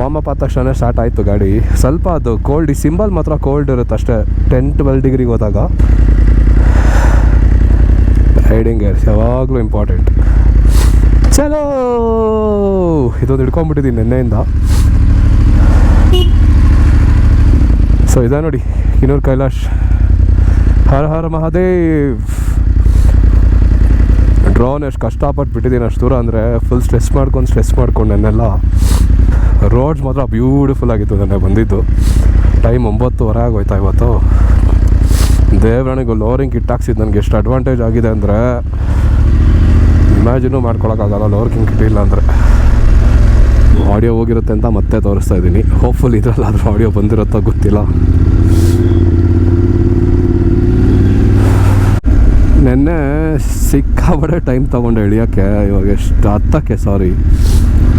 Warm up ಆದ ತಕ್ಷಣ start ಆಯಿತು ಗಾಡಿ. ಸ್ವಲ್ಪ ಅದು ಕೋಲ್ಡ್, ಈ ಸಿಂಬಲ್ ಮಾತ್ರ ಕೋಲ್ಡ್ ಇರುತ್ತೆ ಅಷ್ಟೇ. 10-12 ಡಿಗ್ರಿಗೆ ಹೋದಾಗ ರೈಡಿಂಗ್ ಗೇರ್ಸ್ ಯಾವಾಗಲೂ ಇಂಪಾರ್ಟೆಂಟ್. ಚಲೋ, ಇದೊಂದು ಹಿಡ್ಕೊಂಡ್ಬಿಟ್ಟಿದ್ದೀನಿ ನಿನ್ನೆಯಿಂದ. ಸೊ ಇದೆ ನೋಡಿ ಕಿನ್ನೂರು ಕೈಲಾಶ್. ಹರ ಹರ ಮಹಾದೇವ್. ಡ್ರೋನ್ ಎಷ್ಟು ಕಷ್ಟಪಟ್ಟು ಬಿಟ್ಟಿದ್ದೀನಿ ಅಷ್ಟು ದೂರ ಅಂದರೆ ಫುಲ್ ಸ್ಟ್ರೆಸ್ ಮಾಡ್ಕೊಂಡು ನನ್ನೆಲ್ಲ. ರೋಡ್ಸ್ ಮಾತ್ರ ಬ್ಯೂಟಿಫುಲ್ ಆಗಿತ್ತು. ನೆನ್ನೆ ಬಂದಿದ್ದು ಟೈಮ್ 9:15 ಆಗೋಯ್ತಾ ಇವತ್ತು. ದೇವ್ರಣಿಗೂ ಲೋರಿಂಗ್ ಕಿಟ್ ಹಾಕ್ಸಿದ್ದು ನನಗೆ ಎಷ್ಟು ಅಡ್ವಾಂಟೇಜ್ ಆಗಿದೆ ಅಂದರೆ ಇಮ್ಯಾಜಿನೂ ಮಾಡ್ಕೊಳಕ್ಕಾಗಲ್ಲ ಲೋರಿಂಗ್ ಕಿಟ್ ಇಲ್ಲ ಅಂದರೆ. ಆಡಿಯೋ ಹೋಗಿರುತ್ತೆ ಅಂತ ಮತ್ತೆ ತೋರಿಸ್ತಾ ಇದ್ದೀನಿ. ಹೋಪ್ಫುಲ್ ಇದರಲ್ಲಾದರೂ ಆಡಿಯೋ ಬಂದಿರುತ್ತೋ ಗೊತ್ತಿಲ್ಲ. ನೆನ್ನೆ ಸಿಕ್ಕಾಬಡೆ ಟೈಮ್ ತೊಗೊಂಡು ಇಳಿಯೋಕ್ಕೆ. ಇವಾಗ ಎಷ್ಟು ಹತ್ತಕ್ಕೆ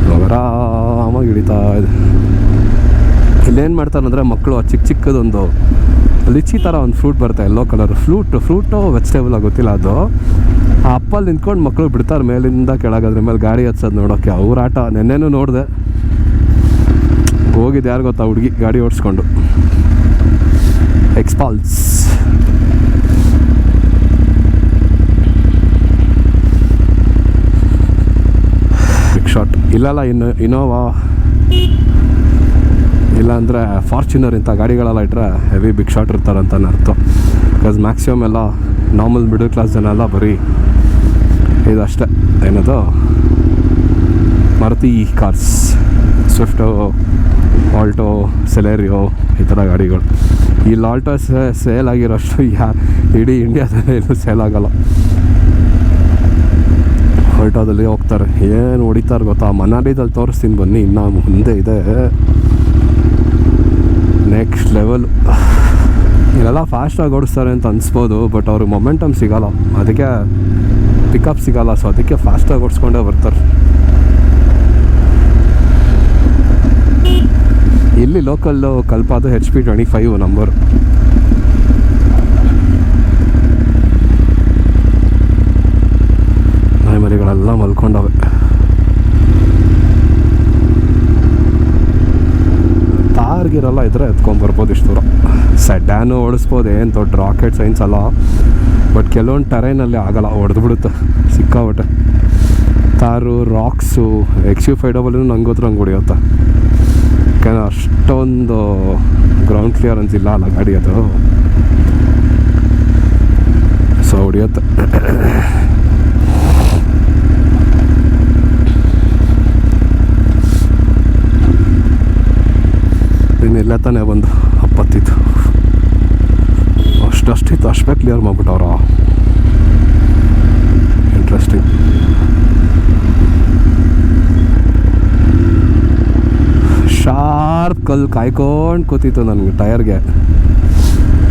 ಇವಾಗ ಆರಾಮಾಗಿ ಹಿಡಿತಾ ಇದೆ. ಇಲ್ಲೇನು ಮಾಡ್ತಾರೆ ಅಂದರೆ ಮಕ್ಕಳು ಚಿಕ್ಕದೊಂದು ಲಿಚಿ ಥರ ಒಂದು ಫ್ರೂಟ್ ಬರುತ್ತೆ, ಯೆಲ್ಲೋ ಕಲರ್ ಫ್ರೂಟು ವೆಜಿಟೇಬಲ್ ಗೊತ್ತಿಲ್ಲ ಅದು. ಆ ಅಪ್ಪಲ್ಲಿ ನಿಂತ್ಕೊಂಡು ಮಕ್ಕಳು ಬಿಡ್ತಾರೆ ಮೇಲಿಂದ ಕೆಳಗಾದ್ರ ಮೇಲೆ ಗಾಡಿ ಹತ್ಸೋದು ನೋಡೋಕ್ಕೆ. ಅವ್ರ ಆಟ ನೆನ್ನೆನೂ ನೋಡಿದೆ. ಹೋಗಿದ್ದು ಯಾರು ಗೊತ್ತಾ, ಹುಡುಗಿ ಗಾಡಿ ಓಡಿಸ್ಕೊಂಡು ಎಕ್ಸ್ಪಾಲ್ಸ್. ಬಿಗ್ ಶಾಟ್ ಇಲ್ಲಲ್ಲ, ಇನೋವಾ ಇಲ್ಲಾಂದರೆ ಫಾರ್ಚುನರ್ ಇಂಥ ಗಾಡಿಗಳೆಲ್ಲ ಇಟ್ಟರೆ ಹೆವಿ ಬಿಗ್ ಶಾಟ್ ಇರ್ತಾರಂತ ಅರ್ಥ. ಬಿಕಾಸ್ ಮ್ಯಾಕ್ಸಿಮಮ್ ಎಲ್ಲ ನಾರ್ಮಲ್ ಮಿಡಲ್ ಕ್ಲಾಸ್ ಜನ ಎಲ್ಲ ಬರೀ ಇದಷ್ಟೇ, ಏನದು Maruti cars, Swift, Alto, Celerio ಈ ಥರ ಗಾಡಿಗಳು. ಇಲ್ಲಿ ಆಲ್ಟೋ ಸೇಲ್ ಆಗಿರೋಷ್ಟು ಇಡೀ ಇಂಡಿಯಾದಲ್ಲಿ ಎಲ್ಲೂ ಸೇಲ್ ಆಗೋಲ್ಲ. ಆಲ್ಟೋದಲ್ಲಿ ಹೋಗ್ತಾರೆ, ಏನು ಹೊಡಿತಾರೆ ಗೊತ್ತಾ. ಮನಾಲಿದಲ್ಲಿ ತೋರಿಸ್ತೀನಿ ಬನ್ನಿ, ಇನ್ನೂ ಮುಂದೆ ಇದೆ ನೆಕ್ಸ್ಟ್ ಲೆವೆಲ್. ಇಲ್ಲೆಲ್ಲ ಫಾಸ್ಟಾಗಿ ಓಡಿಸ್ತಾರೆ ಅಂತ ಅನಿಸ್ಬೋದು, ಬಟ್ ಅವ್ರಿಗೆ ಮೊಮೆಂಟಮ್ ಸಿಗೋಲ್ಲ, ಅದಕ್ಕೆ ಪಿಕಪ್ ಸಿಗೋಲ್ಲ. ಸೊ ಅದಕ್ಕೆ ಫಾಸ್ಟಾಗಿ ಓಡಿಸ್ಕೊಂಡೇ ಬರ್ತಾರೆ. ಇಲ್ಲಿ ಲೋಕಲ್ಲು ಕಲ್ಪಾದು HP 25 ನಂಬರ್. ಮರಿಗಳೆಲ್ಲ ಮಲ್ಕೊಂಡವೆ. ತಾರ್ಗಿರಲ್ಲ ಇದ್ರೆ ಎತ್ಕೊಂಡ್ಬರ್ಬೋದು ಇಷ್ಟು ದೂರ. ಸೆಡ್ಯಾನು ಓಡಿಸ್ಬೋದು, ಏನು ದೊಡ್ಡ ರಾಕೆಟ್ ಸೈನ್ಸ್ ಅಲ್ಲ. ಬಟ್ ಕೆಲವೊಂದು ಟರೈನಲ್ಲಿ ಆಗಲ್ಲ, ಹೊಡೆದ್ಬಿಡುತ್ತೆ ಸಿಕ್ಕಾಬಟ್ಟೆ. ತಾರು, ರಾಕ್ಸು, XU500 ನಂಗೆ ಗೊತ್ತು ನಂಗೆ ಹೊಡಿಯುತ್ತೆ. ಯಾಕಂದರೆ ಅಷ್ಟೊಂದು ಗ್ರೌಂಡ್ ಕ್ಲಿಯರೆನ್ಸ್ ಇಲ್ಲ ಅಲ್ಲ ಗಾಡಿ ಅದು. ಸೊ ಹೊಡಿಯುತ್ತೆ. ಇನ್ನೆಲ್ಲ ತಾನೇ ಒಂದು 70 ಅಷ್ಟಿತ್ತು, ಅಷ್ಟೇ ಕ್ಲಿಯರ್ ಮಾಡ್ಬಿಟ್ಟವ್ರ. ಇಂಟ್ರೆಸ್ಟಿಂಗ್. ಶಾರ್ಪ್ ಕಲ್ಲು ಕಾಯ್ಕೊಂಡು ಕೂತಿತ್ತು ನನಗೆ ಟಯರ್ಗೆ,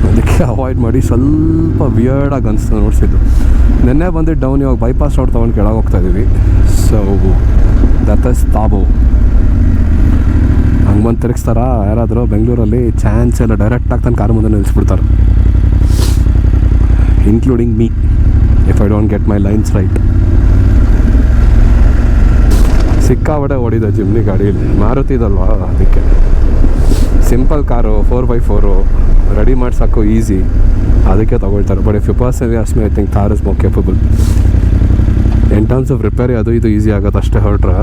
ಅದಕ್ಕೆ ಅವಾಯ್ಡ್ ಮಾಡಿ ಸ್ವಲ್ಪ ವಿಯರ್ಡಾಗಿ ಅನಿಸ್ತು ನೋಡಿಸಿದ್ದು. ನೆನ್ನೆ ಬಂದಿದ್ದು ಡೌನ್, ಇವಾಗ ಬೈಪಾಸ್ ರೋಡ್ ತೊಗೊಂಡು ಕೆಳಗೆ ಹೋಗ್ತಾಯಿದ್ದೀವಿ. So that is Tabo. ಹಂಗೆ ಬಂದು ತಿರುಗಿಸ್ತಾರ ಯಾರಾದರೂ ಬೆಂಗಳೂರಲ್ಲಿ, ಚಾನ್ಸ್ ಎಲ್ಲ ಡೈರೆಕ್ಟಾಗಿ ತನ್ನ ಕಾರು ಮುಂದೆ ನಿಲ್ಲಿಸ್ಬಿಡ್ತಾರೆ, including me if I don't get my lines right. ಸಿಕ್ಕಾಬಡೆ ಓಡಿದೆ ಜಿಮ್ನಿ ಗಾಡೀಲಿ, ಮಾರುತಿ ಇದಲ್ವಾ ಅದಕ್ಕೆ. ಸಿಂಪಲ್ ಕಾರು 4x4 ರೆಡಿ ಮಾಡ್ಸೋಕ್ಕೂ ಈಸಿ, ಅದಕ್ಕೆ ತೊಗೊಳ್ತಾರೆ. But if you personally ask me, I think Thar is more capable. In terms of repair ಅದು ಇದು ಈಸಿ ಆಗೋದು ಅಷ್ಟೇ ಹೊರಟ್ರೆ.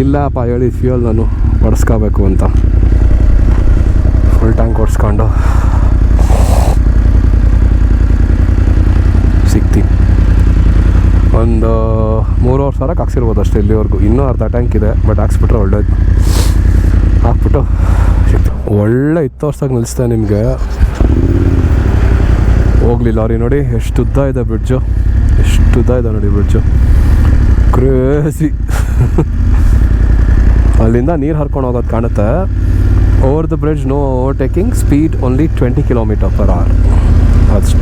ಇಲ್ಲಪ್ಪ ಹೇಳಿ ಫ್ಯೂಯಲ್ ನಾನು ಹೊಡೆಸ್ಕೋಬೇಕು ಅಂತ ಫುಲ್ ಟ್ಯಾಂಕ್ ಹೊಡ್ಸ್ಕೊಂಡು ಸಿಗ್ತೀನಿ. ಒಂದು 3-4 ಸಾವಿರಕ್ಕೆ ಹಾಕ್ಸಿರ್ಬೋದು ಅಷ್ಟೇ ಇಲ್ಲಿವರೆಗೂ. ಇನ್ನೂ ಅರ್ಧ ಟ್ಯಾಂಕ್ ಇದೆ, ಬಟ್ ಹಾಕ್ಸ್ಬಿಟ್ರೆ ಒಳ್ಳೇದು. ಹಾಕ್ಬಿಟ್ಟು ಸಿಗ್ತೀವಿ. ಒಳ್ಳೆ 10 ವರ್ಷಕ್ಕೆ ನಿಲ್ಲಿಸ್ತೆ ನಿಮಗೆ. ಹೋಗ್ಲಿ ಲಾರಿ ನೋಡಿ ಎಷ್ಟು ಉದ್ದ ಇದೆ ಬ್ರಿಡ್ಜು, ಎಷ್ಟು ಉದ್ದ ಇದೆ ನೋಡಿ ಬ್ರಿಡ್ಜು, ಕ್ರೇಜಿ. ಅಲ್ಲಿಂದ ನೀರು ಹರ್ಕೊಂಡು ಹೋಗೋದು ಕಾಣುತ್ತೆ. Over the bridge no overtaking, speed only 20 km/h. ಅಷ್ಟು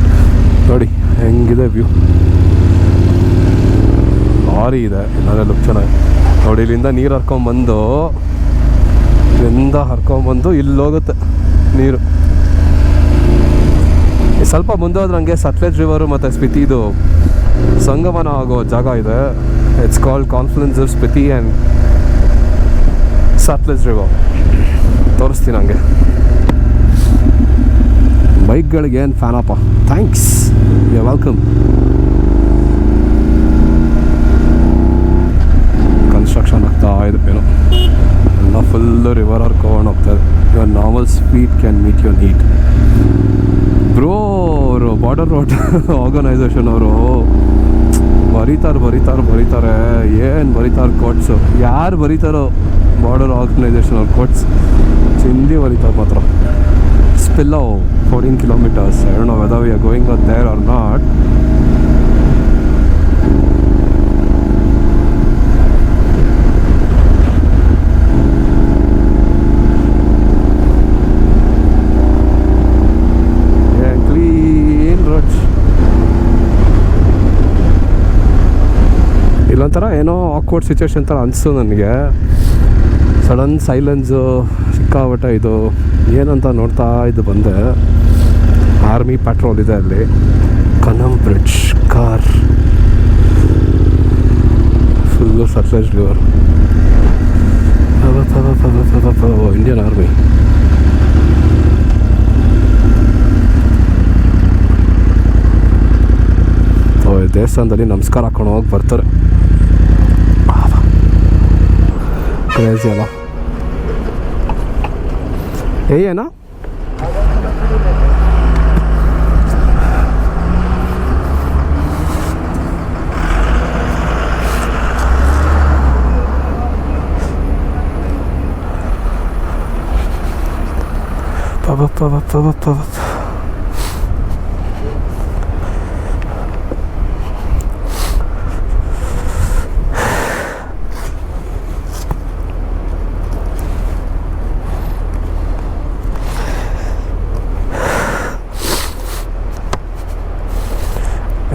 ನೋಡಿ ಹೆಂಗಿದೆ ವ್ಯೂ. ಲಾರಿ ಇದೆ, ಇಲ್ಲಾಂದರೆ ಲುಕ್ ಚೆನ್ನಾಗಿ ನೋಡಿ. ಇಲ್ಲಿಂದ ನೀರು ಹರ್ಕೊಂಬಂದು ಇಲ್ಲಿ ಹೋಗುತ್ತೆ ನೀರು. ಸ್ವಲ್ಪ ಮುಂದೆ ಹೋದ್ರೆ ಹಂಗೆ ಸತ್ಲೇಜ್ ರಿವರು ಮತ್ತು ಸ್ಪಿತಿದು ಸಂಗಮನ ಆಗೋ ಜಾಗ ಇದೆ. It's called confluence of Spiti and Sutlej river. ತೋರಿಸ್ತೀನಿ ಹಂಗೆ. ಬೈಕ್ಗಳಿಗೆ ಏನು ಫ್ಯಾನಪ್ಪ. Thanks, you welcome. ಕನ್ಸ್ಟ್ರಕ್ಷನ್ ಆಗ್ತಾ ಇದೆ ಏನೋ, ಎಲ್ಲ ಫುಲ್ಲು ರಿವರ್ ಹರ್ಕೊಂಡು ಹೋಗ್ತಾಯಿದೆ. Your normal speed can meet your need. Bro ಅವರು ಬಾರ್ಡರ್ ರೋಡ್ ಆರ್ಗನೈಸೇಷನ್ ಅವರು ಬರೀತಾರೆ ಏನು ಬರೀತಾರೆ ಕೋಟ್ಸು. ಯಾರು ಬರೀತಾರೋ ಬಾರ್ಡರ್ ಆರ್ಗನೈಸೇಷನ್ ಅವ್ರ ಕೋಟ್ಸ್ ಚಿಂದಿ ಬರೀತಾರೆ ಮಾತ್ರ. Spillo 14 kilometers. I don't know whether we are going out there or not. Yeah, clean roads. ಇಲ್ಲೊಂಥರ ಏನೋ ಆಕ್ವರ್ಡ್ ಸಿಚುವೇಶನ್ ಥರ ಅನಿಸ್ತು ನನಗೆ. ಸಡನ್ ಸೈಲೆನ್ಸು ಸಿಕ್ಕಾಬಟ್ಟೆ. ಇದು ಏನಂತ ನೋಡ್ತಾ ಇದ್ದು ಬಂದೆ. ಆರ್ಮಿ ಪೆಟ್ರೋಲ್ ಇದೆ ಅಲ್ಲಿ. Kanam bridge car full Sutlej river. Indian army. ದೇವಸ್ಥಾನದಲ್ಲಿ ನಮಸ್ಕಾರ ಹಾಕೊಂಡು ಹೋಗಿ ಬರ್ತಾರೆ. ಕ್ರೇಜಿ ಅಲ್ಲ. ಏನಾ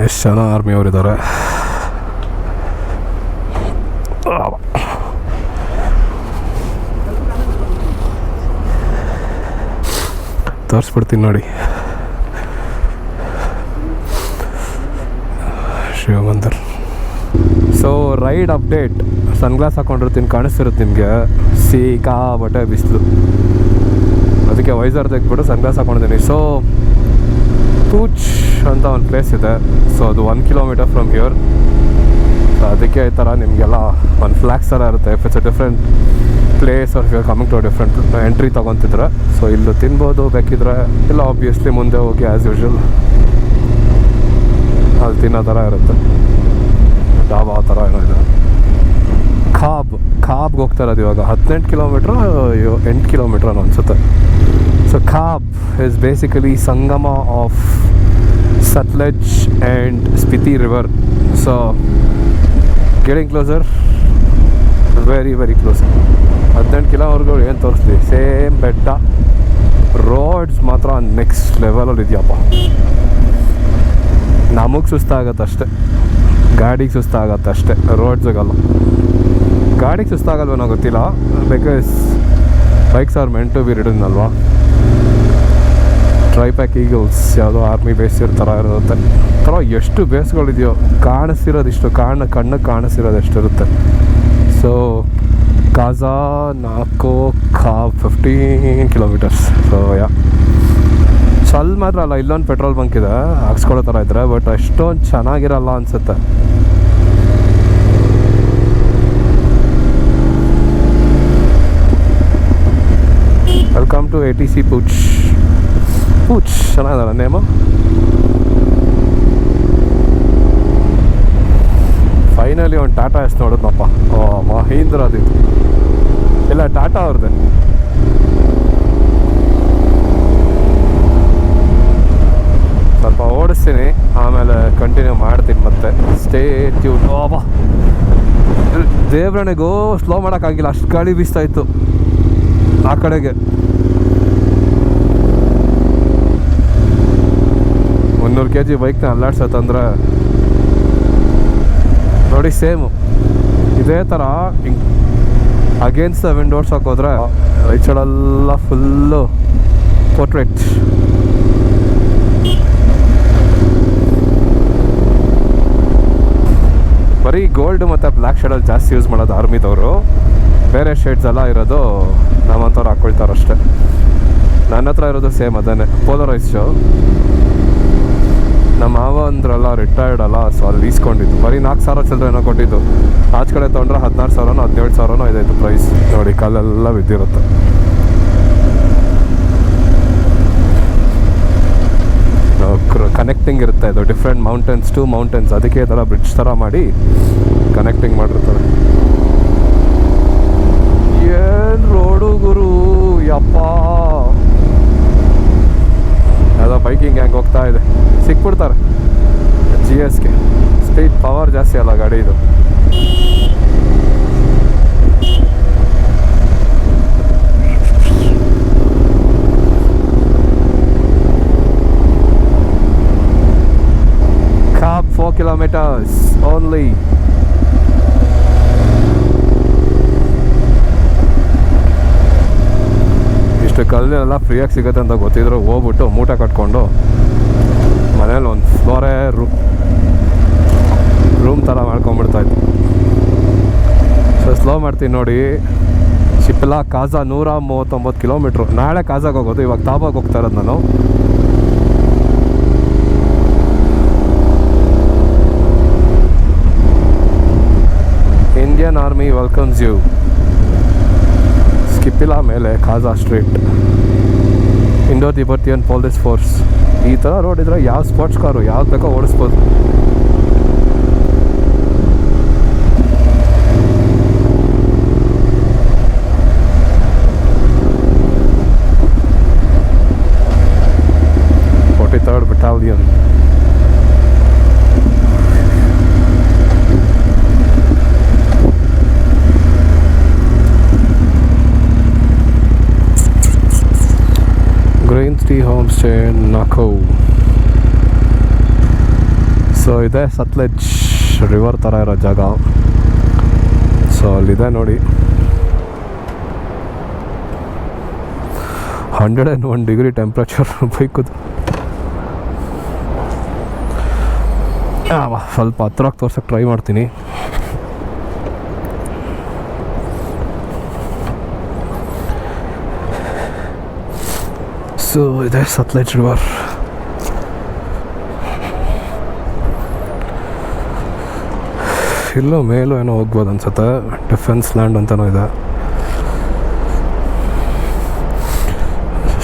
ಎಷ್ಟು ಜನ ಆರ್ಮಿಯವರಿದ್ದಾರೆ. ತೋರಿಸ್ಬಿಡ್ತೀನಿ ನೋಡಿ. Shiva Mandir. So ride update. Sunglass ಹಾಕೊಂಡಿರ್ತೀನಿ, ಕಾಣಿಸ್ತಿರುತ್ತೆ ನಿಮಗೆ. ಸಿಕ್ಕಾಬಟ್ಟೆ ಬಿಸಿಲು, ಅದಕ್ಕೆ ವೈಸರ್ ತೆಗೆದ್ಬಿಟ್ಟು ಸನ್ಗ್ಲಾಸ್ ಹಾಕೊಂಡಿದ್ದೀನಿ. ಸೊ ಪೂಚ್ ಅಂತ ಒಂದು ಪ್ಲೇಸ್ ಇದೆ. ಸೊ ಅದು 1 kilometer ಫ್ರಮ್ ಹಿಯರ್. ಸೊ ಅದಕ್ಕೆ ಈ ಥರ ನಿಮಗೆಲ್ಲ ಒಂದು ಫ್ಲ್ಯಾಗ್ಸ್ ಥರ ಇರುತ್ತೆ. If it's a different place are you are coming to different entry ತೊಗೊತಿದ್ರೆ ಸೊ ಇಲ್ಲೂ ತಿನ್ಬೋದು ಬೇಕಿದ್ರೆ. ಇಲ್ಲ ಆಬ್ವಿಯಸ್ಲಿ ಮುಂದೆ ಹೋಗಿ ಆ್ಯಸ್ ಯೂಶ್ವಲ್ ಅಲ್ಲಿ ತಿನ್ನೋ ಥರ ಇರುತ್ತೆ. ಡಾಬಾ ಆ ಥರ ಏನೋ ಇದೆ. ಖಾಬ್ಗೆ ಹೋಗ್ತಾ ಇರೋದು ಇವಾಗ. 18 kilometer 8 kilometer ಅನ್ನೋ ಅನಿಸುತ್ತೆ. So Khab is basically sangam of Sutlej and Spiti river. So getting closer, very very close. 18 ಕಿಲೋವರೆಗೂ ಏನು ತೋರಿಸ್ತೀವಿ. ಸೇಮ್ ಬೆಟ್ಟ. ರೋಡ್ಸ್ ಮಾತ್ರ ನೆಕ್ಸ್ಟ್ ಲೆವೆಲಲ್ಲಿ ಇದೆಯಪ್ಪ. ನಮಗೆ ಸುಸ್ತಾಗತ್ತೆ ಅಷ್ಟೇ, ಗಾಡಿಗೆ ಸುಸ್ತಾಗತ್ತೆ ಅಷ್ಟೇ, ರೋಡ್ಸಿಗಲ್ಲ. ಗಾಡಿಗೆ ಸುಸ್ತಾಗಲ್ವೇನೋ ಗೊತ್ತಿಲ್ಲ, because bikes are meant to be ridden ಅಲ್ವಾ. ಟ್ರೈಪ್ಯಾಕ್ ಈಗಲ್ಸ್ ಯಾವುದೋ ಆರ್ಮಿ ಬೇಸ್ ಥರ ಇರುತ್ತೆ. ಥರ ಎಷ್ಟು ಬೇಸ್ಗಳಿದೆಯೋ ಕಾಣಿಸ್ತಿರೋದಿಷ್ಟು, ಕಣ್ಣಿಗೆ ಕಾಣಿಸ್ತಿರೋದು ಎಷ್ಟಿರುತ್ತೆ. So Kaza 4 Khab 15 kilometers. So ಯಾ ಚಲ್ ಮಾತ್ರ ಅಲ್ಲ, ಇಲ್ಲೊಂದು ಪೆಟ್ರೋಲ್ ಬಂಕ್ ಇದೆ ಹಾಕ್ಸ್ಕೊಳ್ಳೋ ಥರ ಇದ್ರೆ, ಬಟ್ ಅಷ್ಟೊಂದು ಚೆನ್ನಾಗಿರಲ್ಲ ಅನಿಸುತ್ತೆ. ವೆಲ್ಕಮ್ ಟು ATC ಪೂಚ್. ಚೆನ್ನಾಗಿದಲ್ಲ ನೇಮು. ಫೈನಲಿ ಒಂದು ಟಾಟಾ ಎಸ್ ನೋಡಿದ್ನಪ್ಪ. ಮಹೀಂದ್ರ ಅದಿತ್ತು, ಇಲ್ಲ ಟಾಟಾ ಅವ್ರದ್ದೆ. ಸ್ವಲ್ಪ ಓಡಿಸ್ತೀನಿ, ಆಮೇಲೆ ಕಂಟಿನ್ಯೂ ಮಾಡ್ತೀನಿ ಮತ್ತೆ. Stay tune. ದೇವ್ರಣೆಗೂ ಸ್ಲೋ ಮಾಡೋಕ್ಕಾಗಿಲ್ಲ, ಅಷ್ಟು ಗಾಳಿ ಬೀಸ್ತಾ ಇತ್ತು ಆ ಕಡೆಗೆ. 300 kg ಬೈಕ್ನ ಅಲ್ಲಾಡ್ಸತ್ತಂದ್ರೆ ನೋಡಿ. ಸೇಮು ಇದೇ ಥರ ಹಿಂಗೆ ಅಗೇನ್ಸ್ಟ್ ದ ವಿಂಡೋಸ್ ಹಾಕೋದ್ರೆ ರೈಟ್ ಸೈಡೆಲ್ಲ ಫುಲ್ಲು ಪೋರ್ಟ್ರೇಟ್. ಬರೀ ಗೋಲ್ಡ್ ಮತ್ತು ಬ್ಲ್ಯಾಕ್ ಶೇಡಲ್ಲಿ ಜಾಸ್ತಿ ಯೂಸ್ ಮಾಡೋದು ಆರ್ಮಿದವರು. ಬೇರೆ ಶೇಡ್ಸ್ ಎಲ್ಲ ಇರೋದು ನಮ್ಮಂಥವ್ರು ಹಾಕ್ಕೊಳ್ತಾರೆ ಅಷ್ಟೇ. ನನ್ನ ಹತ್ರ ಇರೋದು ಸೇಮ್ ಅದೇ ಪೋಲರೈಸ್ ಶೋ. ನಮ್ಮ ಮಾವ ಅಂದ್ರಲ್ಲ ರಿಟೈರ್ಡ್ ಅಲ್ಲ, ಸೊ ಅಲ್ಲಿ ಈಸ್ಕೊಂಡಿದ್ದು ಬರೀ 4,000 ಚಿಲ್ಲರೆ ಏನೋ ಕೊಟ್ಟಿದ್ದು. ಆಚೆ ಕಡೆ ತೊಗೊಂಡ್ರೆ 16,000 17,000 ಇದಾಯಿತು ಪ್ರೈಸ್. ನೋಡಿ ಕಲ್ಲೆಲ್ಲ ಬಿದ್ದಿರುತ್ತೆ. ಕನೆಕ್ಟಿಂಗ್ ಇರುತ್ತೆ ಇದು, ಡಿಫ್ರೆಂಟ್ ಮೌಂಟೇನ್ಸ್ ಟು ಮೌಂಟೇನ್ಸ್, ಅದಕ್ಕೆ ಈ ಥರ ಬ್ರಿಡ್ಜ್ ಥರ ಮಾಡಿ ಕನೆಕ್ಟಿಂಗ್ ಮಾಡಿರ್ತಾರೆ. ಏನು ರೋಡು ಗುರು ಯಪ್ಪ. ಯಾವುದೋ ಬೈಕಿಂಗ್ ಹ್ಯಾಂಗೆ ಹೋಗ್ತಾ ಇದೆ, ಸಿಕ್ಬಿಡ್ತಾರೆ. GSಗೆ ಸ್ಪೀಡ್ ಪವರ್ ಜಾಸ್ತಿ ಅಲ್ಲ ಗಾಡಿ ಇದು. Cap 4 kilometers only. ಇಷ್ಟು ಕಲ್ಲೆಲ್ಲ ಫ್ರೀಯಾಗಿ ಸಿಗುತ್ತೆ ಅಂತ ಗೊತ್ತಿದ್ರು ಹೋಗ್ಬಿಟ್ಟು ಮೂಟೆ ಕಟ್ಕೊಂಡು ಮನೇಲಿ ಒಂದು ಫ್ಲೋರೇ ರೂಮ್ ಥರ ಮಾಡ್ಕೊಂಡ್ಬಿಡ್ತಾಯಿತ್ತು. ಸೊ ಸ್ಲೋ ಮಾಡ್ತೀನಿ ನೋಡಿ. ಶಿಪ್ಲಾ ಕಾಜಾ 139 ಕಿಲೋಮೀಟ್ರು. ನಾಳೆ ಕಾಜಾಗೆ ಹೋಗೋದು, ಇವಾಗ ತಾಬಾಗೆ ಹೋಗ್ತಾ ಇರೋದು ನಾನು. Indian army welcomes you. ಸ್ಕಿಪಿಲಾ ಮೇಲೆ Kaza street, Indo Tibetan police force. ಈ ಥರ ರೋಡ್ ಇದ್ರೆ ಯಾವ ಸ್ಪೋರ್ಟ್ಸ್ ಕಾರು ಯಾವ್ದು ಬೇಕೋ ಓಡಿಸ್ಬೋದು. Third battalion. Green tea home stay Nako. So ಇದೆ ಸತ್ಲೆಜ್ ರಿವರ್ ಥರ ಇರೋ ಜಾಗ. ಸೊ ಅಲ್ಲಿದೆ ನೋಡಿ. 101 ಡಿಗ್ರಿ ಟೆಂಪ್ರೇಚರ್ ಬೈಕದು. ಸ್ವಲ್ಪ ಹತ್ರಕ್ಕೆ ತೋರ್ಸೋಕ್ಕೆ ಟ್ರೈ ಮಾಡ್ತೀನಿ. ಸೊ ಇದೆ ಸತ್ಲೆಜ್ ರಿವರ್. ಇಲ್ಲೋ ಮೇಲೂ ಏನೋ ಹೋಗ್ಬೋದು ಅನ್ಸುತ್ತೆ. ಡಿಫೆನ್ಸ್ ಲ್ಯಾಂಡ್ ಅಂತಲೂ ಇದೆ.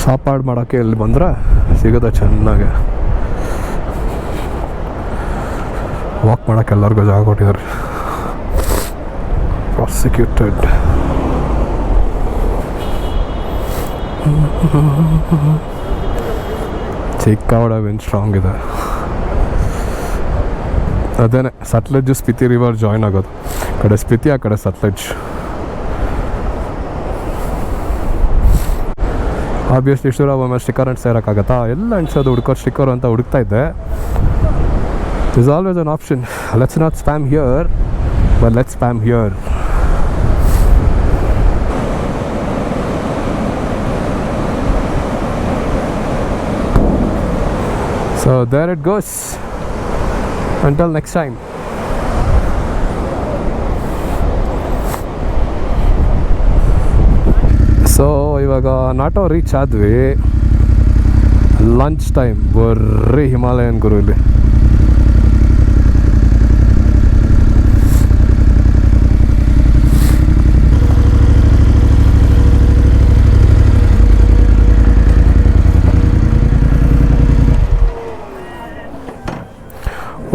ಸಾಪಾಡು ಮಾಡೋಕ್ಕೆ ಇಲ್ಲಿ ಬಂದರೆ ಸಿಗುತ್ತೆ ಚೆನ್ನಾಗೆ. ವಾಕ್ ಮಾಡೋಕ್ಕೆ ಎಲ್ಲರಿಗೂ ಜಾಗ ಕೊಟ್ಟಿದ್ದಾರೆ. ಪ್ರಾಸಿಕ್ಯೂಟೆಡ್. ಚಿಕ್ಕವಡ ವಿನ್ ಸ್ಟ್ರಾಂಗ್ ಇದೆ. ಅದೇನೆ ಸಟ್ಲೆಜ್ ಸ್ಪಿತಿ ರಿವರ್ ಜಾಯ್ನ್ ಆಗೋದು. ಆ ಕಡೆ ಸ್ಪಿತಿ, ಆ ಕಡೆ ಸಟ್ಲೆಜ್. ಆಬ್ವಿಯಸ್ಲಿ ಇಷ್ಟು ಒಮ್ಮೆ ಸ್ಟಿಕ್ಕರ್ ಅಂಟಿಸಿ ಇರೋಕ್ಕಾಗತ್ತಾ? ಎಲ್ಲ ಅಂಟಿಸೋದು ಸ್ಟಿಕ್ಕರ್ ಅಂತ ಹುಡುಕ್ತಾ ಇದ್ದೆ. There's always an option. Let's not spam here, but let's spam here. So there it goes. Until next time. So ಇವಾಗ ನಾಟೋ ರೀಚ್ ಆದ್ವಿ. Lunch time. ಬರ್ರಿ ಹಿಮಾಲಯನ್ ಗುರು ಇಲ್ಲಿ.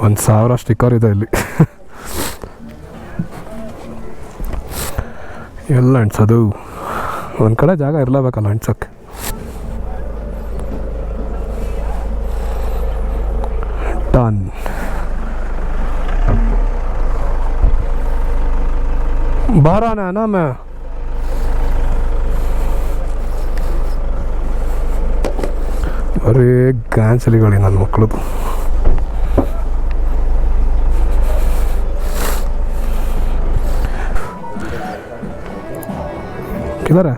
ಒಂದು 1000 ಸ್ಟಿಕ್ಕರ್ ಇದೆ ಇಲ್ಲಿ. ಎಲ್ಲ ಅಂಟಿಸೋದು. ಒಂದು ಕಡೆ ಜಾಗ ಇರಲೇಬೇಕಲ್ಲ ಅಂಟ್ಸೋಕ್ಕೆ. ಡನ್. ಬಾರಾನ ನಾಮ ಬರೀ ಗಾಂಚಲಿಗಳಿ ನನ್ನ ಮಕ್ಕಳದು. किधर है?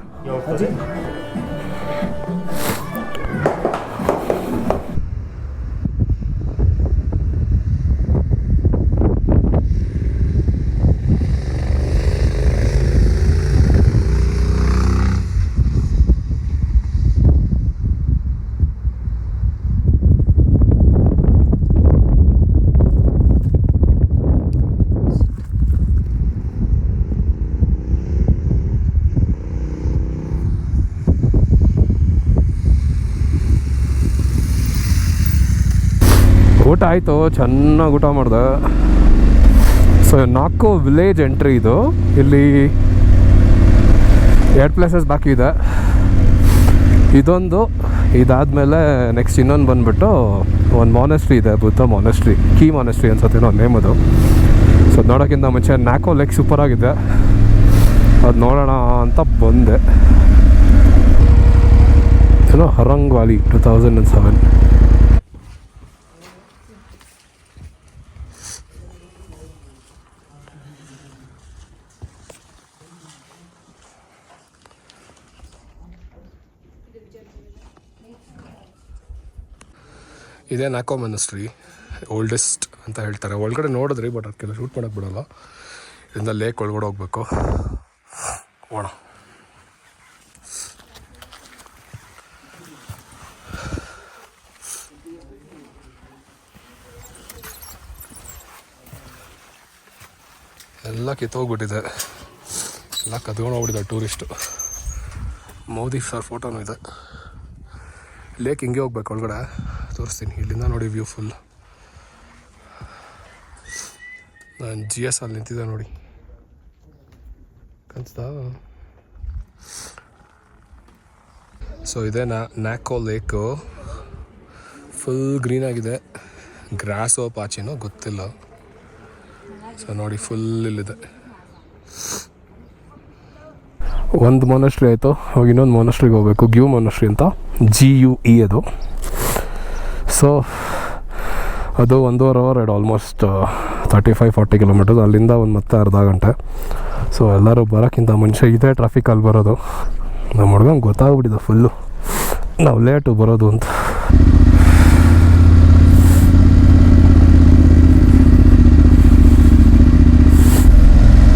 ಊಟ ಆಯಿತು, ಚೆನ್ನಾಗಿ ಊಟ ಮಾಡಿದೆ. ಸೊ ನಾಲ್ಕು ವಿಲೇಜ್ ಎಂಟ್ರಿ ಇದು. ಇಲ್ಲಿ 2 ಪ್ಲೇಸಸ್ ಬಾಕಿ ಇದೆ. ಇದೊಂದು, ಇದಾದಮೇಲೆ ನೆಕ್ಸ್ಟ್ ಇನ್ನೊಂದು ಬಂದುಬಿಟ್ಟು ಒಂದು ಮಾನೆಸ್ಟ್ರಿ ಇದೆ, ಬುದ್ಧ ಮಾನೆಸ್ಟ್ರಿ, ಕೀ ಮಾನೆಸ್ಟ್ರಿ ಅನ್ಸುತ್ತೆ ಇನ್ನೊಂದು ನೇಮ್ ಅದು. ಸೊ ನೋಡೋಕ್ಕಿಂತ ಮುಂಚೆ ನ್ಯಾಕೋ ಲೇಕ್ ಸೂಪರಾಗಿದೆ, ಅದು ನೋಡೋಣ ಅಂತ ಬಂದೆ. ಏನೋ ಹರಂಗ್ ವ್ಯಾಲಿ 2007. ಇದೇ ನ್ಯಾಕೋ ಮಾನೆಸ್ಟ್ರಿ, ಓಲ್ಡೆಸ್ಟ್ ಅಂತ ಹೇಳ್ತಾರೆ. ಒಳಗಡೆ ನೋಡಿದ್ರಿ, ಬಟ್ ಅದಕ್ಕೆಲ್ಲ ಶೂಟ್ ಮಾಡೋಕ್ಕೆ ಬಿಡೋಲ್ಲ. ಇದರಿಂದ ಲೇಕ್ ಒಳಗಡೆ ಹೋಗ್ಬೇಕು. ಓಣ ಎಲ್ಲ ಕಿತ್ತೋಗ್ಬಿಟ್ಟಿದೆ, ಎಲ್ಲ ಕದ್ಕೊಂಡು ಹೋಗ್ಬಿಟ್ಟಿದೆ ಟೂರಿಸ್ಟು. ಮೋದಿ ಸರ್ ಫೋಟೋನೂ ಇದೆ. ಲೇಕ್ ಹಿಂಗೆ ಹೋಗ್ಬೇಕು ಒಳಗಡೆ, ತೋರಿಸ್ತೀನಿ. ಇಲ್ಲಿಂದ ನೋಡಿ ವ್ಯೂ ಫುಲ್. ನಾನು GS ಅಲ್ಲಿ ನಿಂತಿದ್ದೆ ನೋಡಿ, ಕಾಣಿಸ್ತಾ? ಸೊ ಇದೇ ನ್ಯಾಕೋ ಲೇಕು, ಫುಲ್ ಗ್ರೀನಾಗಿದೆ. ಗ್ರಾಸೋ ಪಾಚಿನೋ ಗೊತ್ತಿಲ್ಲ. ಸೊ ನೋಡಿ ಫುಲ್ ಇಲ್ಲಿದೆ. ಒಂದು ಮೊನಸ್ಟ್ರಿ ಆಯಿತು, ಇನ್ನೊಂದು ಮೊನಸ್ಟ್ರಿಗೆ ಹೋಗಬೇಕು, ಗ್ಯೂ ಮೊನಸ್ಟ್ರಿ ಅಂತ, GUE ಅದು. ಸೊ ಅದು 1.5 ಅವರ್ ಆಲ್ಮೋಸ್ಟ್ 35-40 ಕಿಲೋಮೀಟರ್ಸ್. ಅಲ್ಲಿಂದ ಒಂದು ಮತ್ತೆ ಅರ್ಧ ಗಂಟೆ. ಸೊ ಎಲ್ಲರೂ ಬರೋಕ್ಕಿಂತ ಮುಂಚೆ ಇದೇ ಟ್ರಾಫಿಕಲ್ಲಿ ಬರೋದು. ನಮ್ಮ ಹುಡ್ಗಂಗೆ ಗೊತ್ತಾಗ್ಬಿಟ್ಟಿದೆ ಫುಲ್ಲು ನಾವು ಲೇಟು ಬರೋದು ಅಂತ.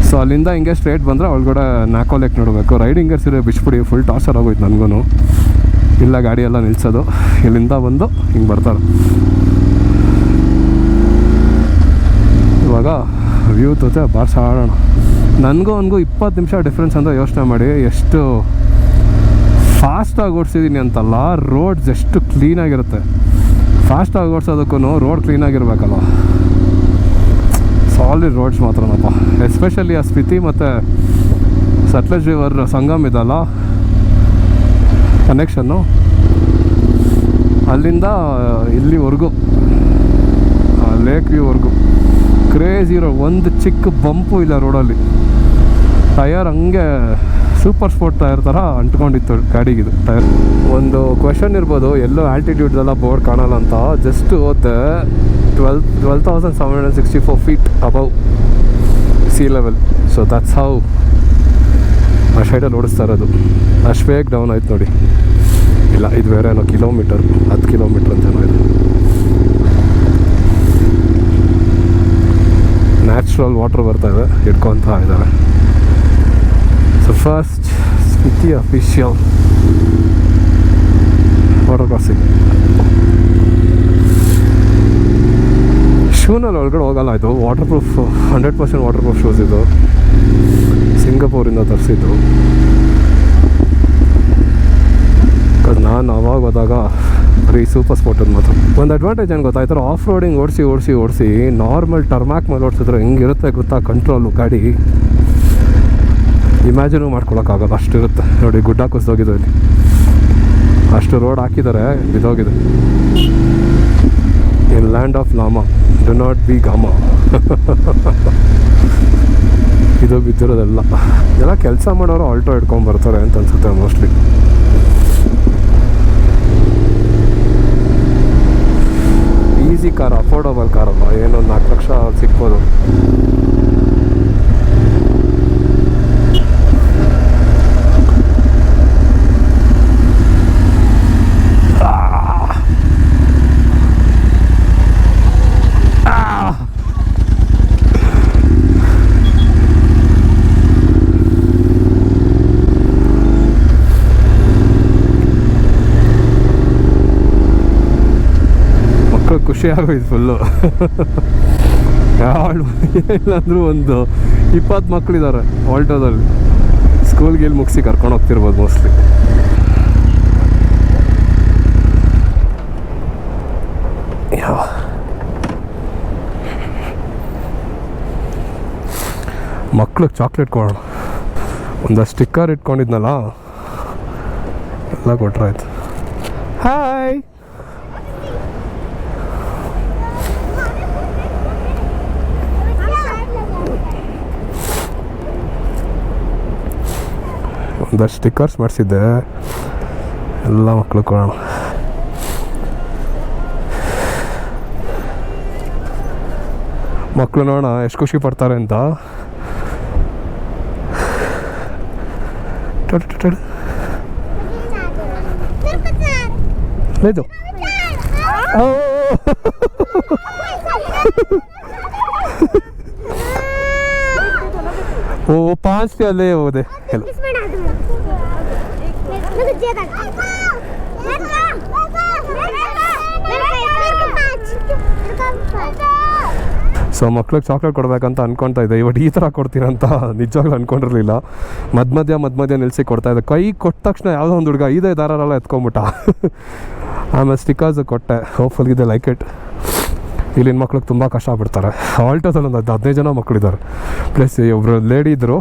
ಸೊ ಅಲ್ಲಿಂದ ಹಿಂಗೆ ಸ್ಟ್ರೇಟ್ ಬಂದರೆ ಒಳಗಡೆ ನ್ಯಾಕೋ ಲೇಕ್ ನೋಡಬೇಕು. ರೈಡಿಂಗ್ ಸೀರೆ ಬಿಚ್ಬಿಡಿ, ಫುಲ್ ಟಾರ್ಚರ್ ಆಗೋಯ್ತು ನನಗೂ. ಇಲ್ಲ ಗಾಡಿ ಎಲ್ಲ ನಿಲ್ಲಿಸೋದು, ಇಲ್ಲಿಂದ ಬಂದು ಹಿಂಗೆ ಬರ್ತಾರೆ. ಇವಾಗ ವ್ಯೂ ಜೊತೆ ಬಾರ್ಸಾಡೋಣ. ನನಗೂ ಅವನಿಗೂ 20 ನಿಮಿಷ ಡಿಫ್ರೆನ್ಸ್ ಅಂತ ಯೋಚನೆ ಮಾಡಿ. ಎಷ್ಟು ಫಾಸ್ಟಾಗಿ ಓಡಿಸಿದ್ದೀನಿ ಅಂತಲ್ಲ, ರೋಡ್ಸ್ ಎಷ್ಟು ಕ್ಲೀನಾಗಿರುತ್ತೆ. ಫಾಸ್ಟಾಗಿ ಓಡಿಸೋದಕ್ಕೂ ರೋಡ್ ಕ್ಲೀನಾಗಿರ್ಬೇಕಲ್ಲ. ಸಾಲಿಡ್ ರೋಡ್ಸ್ ಮಾತ್ರನಪ್ಪ. ಎಸ್ಪೆಷಲಿ ಆ ಸ್ಪಿತಿ ಮತ್ತು ಸಟ್ಲೇಜ್ ರಿವರ್ ಸಂಗಮ್ ಇದಲ್ಲ, ಕನೆಕ್ಷನ್ನು, ಅಲ್ಲಿಂದ ಇಲ್ಲಿವರೆಗೂ ಲೇಕ್ ವ್ಯೂವರೆಗೂ ಕ್ರೇಜಿ ಇರೋ ಒಂದು ಚಿಕ್ಕ ಬಂಪು ಇಲ್ಲ ರೋಡಲ್ಲಿ. ಟಯರ್ ಹಂಗೆ ಸೂಪರ್ ಸ್ಪೋರ್ಟ್ ಟೈರ್ ಥರ ಅಂಟ್ಕೊಂಡಿತ್ತು ಗಾಡಿಗಿದು ಟೈರ್. ಒಂದು ಕ್ವೆಶನ್ ಇರ್ಬೋದು, ಎಲ್ಲೋ ಆಲ್ಟಿಟ್ಯೂಡ್ದೆಲ್ಲ ಬೋರ್ಡ್ ಕಾಣಲ್ಲ ಅಂತ. ಜಸ್ಟ್ ಓದ್ದೆ 12,764 feet above sea level. So that's how ಆ ಸೈಡಲ್ಲಿ ಓಡಿಸ್ತಾ ಇರೋದು. ಅಷ್ಟು ಬೇಗ ಡೌನ್ ಆಯ್ತು ನೋಡಿ. ಇಲ್ಲ, ಇದು ಬೇರೆ ಏನೋ ಕಿಲೋಮೀಟರ್, 10 ಕಿಲೋಮೀಟ್ರ್ ಅಂತೇನೋ ಇದು. ನ್ಯಾಚುರಲ್ ವಾಟರ್ ಬರ್ತಾಯಿದೆ, ಹಿಡ್ಕೊತಾ ಇದ್ದಾರೆ. So first Spiti official water crossing. ಶೂನಲ್ಲಿ ಒಳಗಡೆ ಹೋಗಲ್ಲ, ಇದು waterproof, 100% waterproof shoes ಇದು. ಸಿಂಗಪೂರಿಂದ ತರಿಸಿದ್ದು. ನಾನು ಅವಾಗ ಹೋದಾಗ ಬರೀ ಸೂಪರ್ ಸ್ಪೋರ್ಟಲ್ಲಿ ಮಾತ್ರ. ಒಂದು ಅಡ್ವಾಂಟೇಜ್ ಏನು ಗೊತ್ತಾಯ್ತಾರೆ, ಆಫ್ ರೋಡಿಂಗ್ ಓಡಿಸಿ ನಾರ್ಮಲ್ ಟರ್ಮ್ಯಾಕ್ ಮೇಲೆ ಓಡಿಸಿದ್ರೆ ಹೆಂಗಿರುತ್ತೆ ಗೊತ್ತಾ ಕಂಟ್ರೋಲು ಗಾಡಿ. ಇಮ್ಯಾಜಿನೂ ಮಾಡ್ಕೊಳಕ್ಕಾಗಲ್ಲ, ಅಷ್ಟಿರುತ್ತೆ ನೋಡಿ. ಗುಡ್ಡ ಕುಸಿದೋಗಿದೆ ಇಲ್ಲಿ, ಅಷ್ಟು ರೋಡ್ ಹಾಕಿದ್ದಾರೆ, ಬಿದ್ದೋಗಿದೆ. In land of lama do not be ಗಾಮ. ಇದು ಬಿದ್ದಿರೋದೆಲ್ಲ ಎಲ್ಲ ಕೆಲಸ ಮಾಡೋರು ಆಲ್ಟೋ ಹಿಡ್ಕೊಂಬರ್ತಾರೆ ಅಂತ ಅನ್ಸುತ್ತೆ ಮೋಸ್ಟ್ಲಿ. ಈಸಿ ಕಾರ್, ಅಫೋರ್ಡಬಲ್ ಕಾರಲ್ಲ, ಏನೋ 4 ಲಕ್ಷ ಸಿಗ್ಬೋದು. ಖುಷಿ ಆಗೋಯ್ತು ಫುಲ್ಲು. ಇಲ್ಲಾಂದ್ರೂ ಒಂದು 20 ಮಕ್ಕಳಿದ್ದಾರೆ ಆಲ್ಟೋದಲ್ಲಿ. ಸ್ಕೂಲ್ಗೆ ಇಲ್ಲಿ ಮುಗಿಸಿ ಕರ್ಕೊಂಡು ಹೋಗ್ತಿರ್ಬೋದು ಮೋಸ್ಟ್ಲಿ. ಮಕ್ಳಿಗೆ ಚಾಕ್ಲೇಟ್ ಕೊಡೋಣ. ಒಂದು ಸ್ಟಿಕ್ಕರ್ ಇಟ್ಕೊಂಡಿದ್ನಲ್ಲ, ಎಲ್ಲ ಕೊಟ್ರಾಯ್ತು. ಹಾಯ್, ಒಂದಷ್ಟು ಸ್ಟಿಕ್ಕರ್ಸ್ ಮಾಡಿಸಿದ್ದೆ, ಎಲ್ಲ ಮಕ್ಕಳು ಕೊಡೋಣ. ಮಕ್ಕಳು ನೋಡೋಣ ಎಷ್ಟು ಖುಷಿ ಪಡ್ತಾರೆ ಅಂತ. లేదు वो 5 के ले वो दे हेलो ಸೊ ಮಕ್ಳಿಗೆ ಚಾಕ್ಲೇಟ್ ಕೊಡ್ಬೇಕಂತ ಅನ್ಕೊತಾ ಇದ್ದೆ. ಇವತ್ತು ಈ ಥರ ಕೊಡ್ತೀರಂತ ನಿಜವಾಗ್ಲೂ ಅಂದ್ಕೊಂಡಿರಲಿಲ್ಲ. ಮಧ್ಯ ನಿಲ್ಲಿಸಿ ಕೊಡ್ತಾಯಿದ್ದೆ. ಕೈ ಕೊಟ್ಟ ತಕ್ಷಣ ಯಾವುದೋ ಒಂದು ಹುಡುಗ ಇದೇ ದಾರರೆಲ್ಲ ಎತ್ಕೊಂಬಿಟ್ಟ. ಆಮೇಲೆ ಸ್ಟಿಕ್ಕರ್ಸ್ ಕೊಟ್ಟೆ. ಹೋಪ್ಫುಲ್ ಇದೆ, ಲೈಕ್ ಇಟ್. ಇಲ್ಲಿನ ಮಕ್ಳಿಗೆ ತುಂಬ ಕಷ್ಟ ಬಿಡ್ತಾರೆ. ಆಲ್ಟೋದಲ್ಲಿ ಒಂದು 15 ಜನ ಮಕ್ಕಳಿದ್ದಾರೆ. ಪ್ಲಸ್ ಒಬ್ಬರು ಲೇಡಿ ಇದ್ದರು,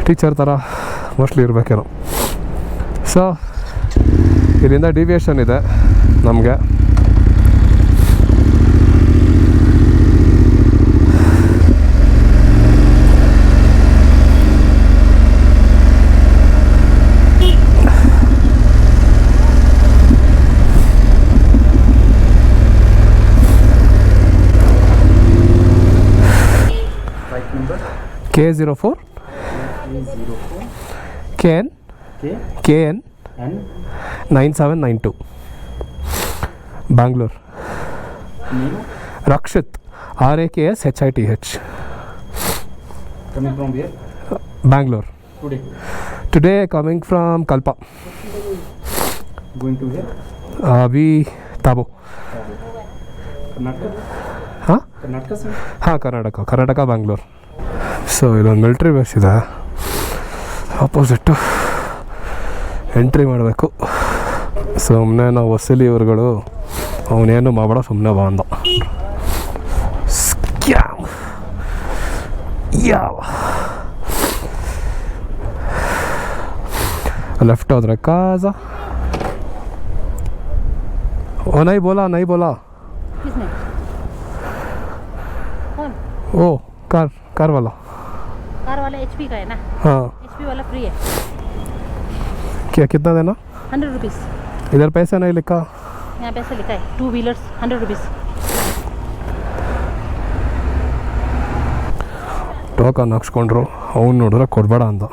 ಟೀಚರ್ ಥರ ಮೋಸ್ಟ್ಲಿ ಇರಬೇಕೇನೋ. ಸೊ ಇಲ್ಲಿಂದ ಡಿವಿಯೇಷನ್ ಇದೆ ನಮಗೆ. K04 KN 9792 Bangalore. Rakshit RAKSHITH. Coming from where? Bangalore. Today coming from Kalpa. Going to where? Abhi Tabo. Karnataka? Huh? Karnataka sir? हाँ कर्नाटका Bangalore. ಸೊ ಇಲ್ಲೊಂದು ಮಿಲ್ಟ್ರಿ ಬೇಸ್ ಇದೆ, opposite entry ಮಾಡಬೇಕು. ಸುಮ್ಮನೆ ನಾವು ವಸೂಲಿ ಇವ್ರುಗಳು ಅವನೇನು ಮಾಡಬೇಡ ಸುಮ್ಮನೆ ಬಾ ಅಂದ. ಸ್ಕ್ಯಾಮ್ ಯಾವ ಲೆಫ್ಟ್ ಹೋದ್ರೆ ಕಾಜಾ. ಓ ನೈ ಬೋಲಾ ओ कार वाला HP का है ना? हाँ HP वाला फ्री है. क्या कितना देना? 100 रुपीज़. इधर पैसा नहीं लिखा? यहाँ पैसा लिखा है. 2 व्हीलर्स 100 रुपीज़. ಟೋಕನ್ ಹಾಕ್ಸ್ಕೊಂಡ್ರು. ಅವ್ನು ನೋಡಿದ್ರೆ ಕೊಡಬೇಡ ಅಂದ.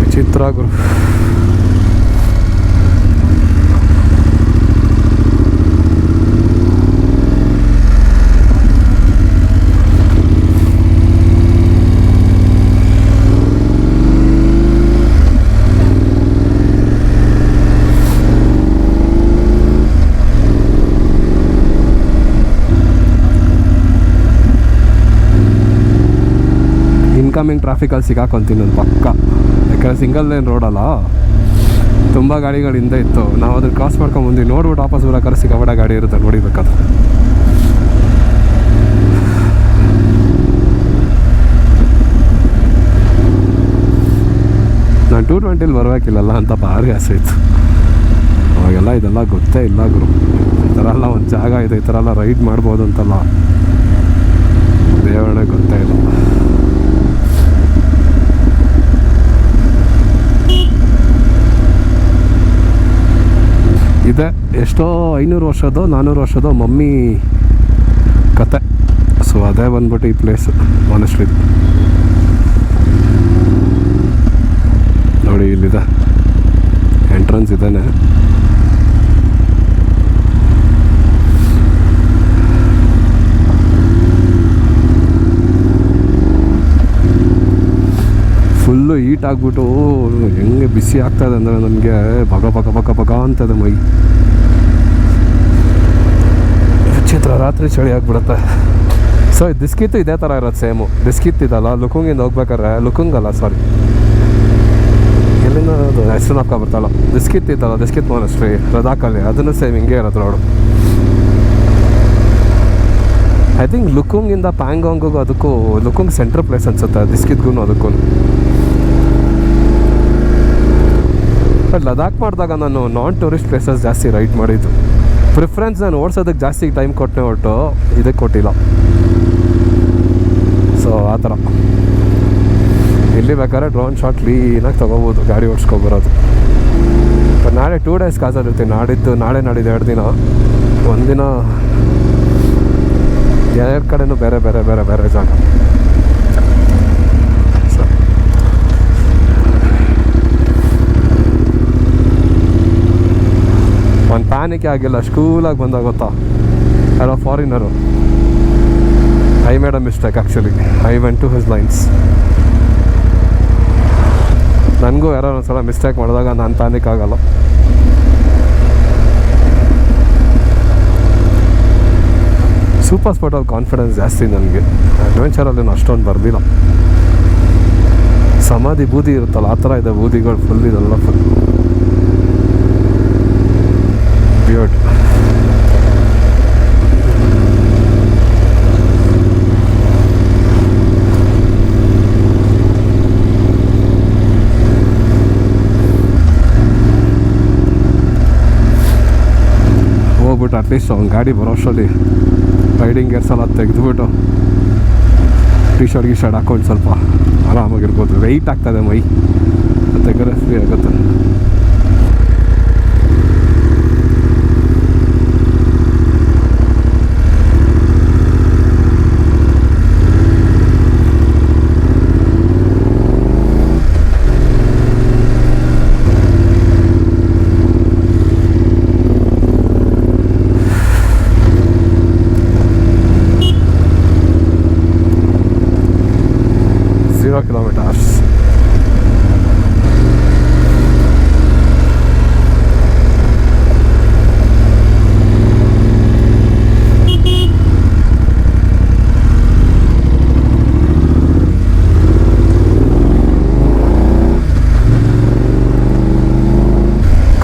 ವಿಚಿತ್ರ ಗುರು. ಇನ್ಕಮಿಂಗ್ ಟ್ರಾಫಿಕಲ್ಲಿ ಸಿಗಾಕೊಂತೀನಿ ನಾನು ಪಕ್ಕ. ಯಾಕಂದರೆ ಸಿಂಗಲ್ ಲೇನ್ ರೋಡಲ್ಲ, ತುಂಬ ಗಾಡಿಗಳು ಹಿಂದೆ ಇತ್ತು. ನಾವು ಅದನ್ನು ಕ್ರಾಸ್ ಮಾಡ್ಕೊಂಡು ಮುಂದೆ ನೋಡ್ಬಿಟ್ಟು ವಾಪಸ್ ಬರೋಕ್ಕಾದ್ರೆ ಸಿಕ್ಕಾಪಟ್ಟೆ ಗಾಡಿ ಇರುತ್ತೆ ನೋಡಿಬೇಕಾದ್ರೆ. ನಾನು 220 ಬರಬೇಕಿಲ್ಲಲ್ಲ ಅಂತ ಭಾರಿ ಆಸೆ ಇತ್ತು. ಅವಾಗೆಲ್ಲ ಇದೆಲ್ಲ ಗೊತ್ತೇ ಇಲ್ಲ ಗುರು. ಈ ಥರ ಎಲ್ಲ ಒಂದು ಜಾಗ ಇದೆ, ಈ ಥರ ಎಲ್ಲ ರೈಡ್ ಮಾಡ್ಬೋದು ಅಂತೆಲ್ಲ ದೇವರೇ ಗೊತ್ತೇ ಇಲ್ಲ. ಇದೆ ಎಷ್ಟೋ 500 ವರ್ಷದೋ 400 ವರ್ಷದೋ ಮಮ್ಮಿ ಕತೆ. ಸೊ ಅದೇ ಬಂದ್ಬಿಟ್ಟು ಈ ಪ್ಲೇಸ್ ಆನೆಸ್ಟ್ಲಿ. ನೋಡಿ ಇಲ್ಲಿದೆ ಎಂಟ್ರೆನ್ಸ್ ಇದೇನೆ. ಫುಲ್ಲು ಹೀಟ್ ಆಗಿಬಿಟ್ಟು ಹೆಂಗೆ ಬಿಸಿ ಆಗ್ತಾಯಿದೆ ಅಂದರೆ ನನಗೆ ಬಗ ಅಂತದೆ ಮೈ. ವಿಚಿತ್ರ, ರಾತ್ರಿ ಚಳಿ ಆಗಿಬಿಡುತ್ತೆ. ಸೊ ದಿಸ್ಕಿತ್ತು ಇದೇ ಥರ ಇರೋದು ಸೇಮು. ದಿಸ್ಕಿತ್ ಇದಲ್ಲ ಲುಕುಂಗಿಂದ ಹೋಗ್ಬೇಕಾದ್ರೆ, ಲುಕುಂಗಲ್ಲ ಸಾರಿ, ಅಲ್ಲಿಂದ ಅದು ಹೆಸರು ನಾಕ ಬರ್ತಾಳ ದಿಸ್ಕಿತ್ ಇತ್ತಲ್ಲ ದಿಸ್ಕಿತ್ ಮಾನಸ್ಟ್ರಿ ಲದಾಖಲ್ಲಿ ಅದನ್ನು ಸೇಮ್ ಹಿಂಗೆ ಇರೋದು ರೋಡು. ಐ ಥಿಂಕ್ ಲುಕುಂಗಿಂದ ಪ್ಯಾಂಗಾಂಗಿಗೂ ಅದಕ್ಕೂ ಲುಕುಂಗ್ ಸೆಂಟ್ರ್ ಪ್ಲೇಸ್ ಅನ್ಸುತ್ತೆ ದಿಸ್ಕಿತ್ಗೂ ಅದಕ್ಕೂ. ಬಟ್ ಲದಾಖ್ ಮಾಡಿದಾಗ ನಾನು ನಾನ್ ಟೂರಿಸ್ಟ್ ಪ್ಲೇಸಸ್ ಜಾಸ್ತಿ ರೈಡ್ ಮಾಡಿದ್ದು. ಪ್ರಿಫರೆನ್ಸ್ ನಾನು ಓಡಿಸೋದಕ್ಕೆ ಜಾಸ್ತಿ ಟೈಮ್ ಕೊಟ್ಟೆ ಹೊರಟು ಇದಕ್ಕೆ ಕೊಟ್ಟಿಲ್ಲ. ಸೊ ಆ ಥರ ಇಲ್ಲಿ ಬೇಕಾದ್ರೆ ಡ್ರೋನ್ ಶಾಟ್ ಕ್ಲೀನಾಗಿ ತೊಗೋಬೋದು ಗಾಡಿ ಓಡಿಸ್ಕೊಬರೋದು. ಬಟ್ ನಾಳೆ 2 days ಕಾಸಲ್ಲಿರ್ತೀನಿ. ನಾಳೆ ನಾಡಿದ್ದು 2 ದಿನ. ಒಂದಿನ 2 ಕಡೆನೂ ಬೇರೆ ಬೇರೆ ಬೇರೆ ಬೇರೆ ಜಾಗ. ಒಂದು ಪ್ಯಾನಿಕೆ ಆಗಿಲ್ಲ. ಸ್ಕೂಲಾಗಿ ಬಂದಾಗ ಗೊತ್ತಾ ಯಾರೋ foreigner I made a mistake actually. I went to his lines. ನನಗೂ ಯಾರೋ ಒಂದ್ಸಲ ಮಿಸ್ಟೇಕ್ ಮಾಡಿದಾಗ ನಾನು ಪ್ಯಾನಿಕ್ ಆಗಲ್ಲ. ಸೂಪರ್ ಸ್ಪೋರ್ಟಲ್ಲಿ ಕಾನ್ಫಿಡೆನ್ಸ್ ಜಾಸ್ತಿ ನನಗೆ. ಅಡ್ವೆಂಚರಲ್ಲಿ ಅಷ್ಟೊಂದು ಬರಲಿಲ್ಲ. ಸಮಾಧಿ ಬೂದಿ ಇರುತ್ತಲ್ಲ ಆ ಥರ ಇದೆ ಬೂದಿಗಳು ಫುಲ್. ಇದೆಲ್ಲ ಫುಲ್ ಬಿಯರ್ಡ್. ಹೋಗ್ಬಿಟ್ಟು ಅಟ್ಲೀಸ್ಟ್ ಅವ್ನು ಗಾಡಿ ಬರೋ ಅಷ್ಟರಲ್ಲಿ ರೈಡಿಂಗ್ ಗೇರ್ಸ್ ಎಲ್ಲ ತೆಗೆದುಬಿಟ್ಟು ಟಿ ಶರ್ಟ್ ಹಾಕೊಂಡು ಸ್ವಲ್ಪ ಆರಾಮಾಗಿರ್ಬೋದು. ವೆಯ್ಟ್ ಆಗ್ತದೆ ಮೈ, ತೆಗೆದ್ರೆ ಫ್ರೀ ಆಗುತ್ತೆ. kilometers.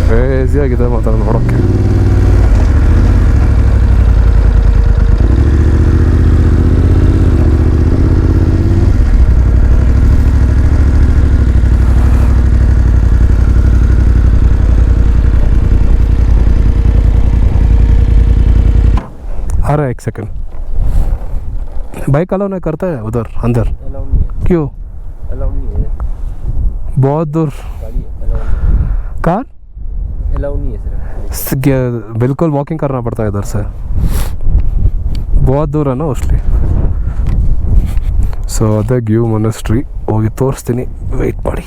ಕ್ರೇಜಿ ಆಗಿದೆ ಮಾತ್ರ ನೋಡೋಕ್ಕೆ. अरे एक सेकंड, बाइक अलाउ नहीं करता है उधर अंदर? क्यों? अलाउ नहीं है, बहुत दूर कार अलाउ नहीं है सर. बिल्कुल वॉकिंग करना पड़ता है इधर से, बहुत दूर है ना उसलिए. ಸೊ ಅದೇ ಗ್ಯೂ ಮೊನಸ್ಟ್ರಿ ಹೋಗಿ ತೋರಿಸ್ತೀನಿ, ವೆಯ್ಟ್ ಮಾಡಿ.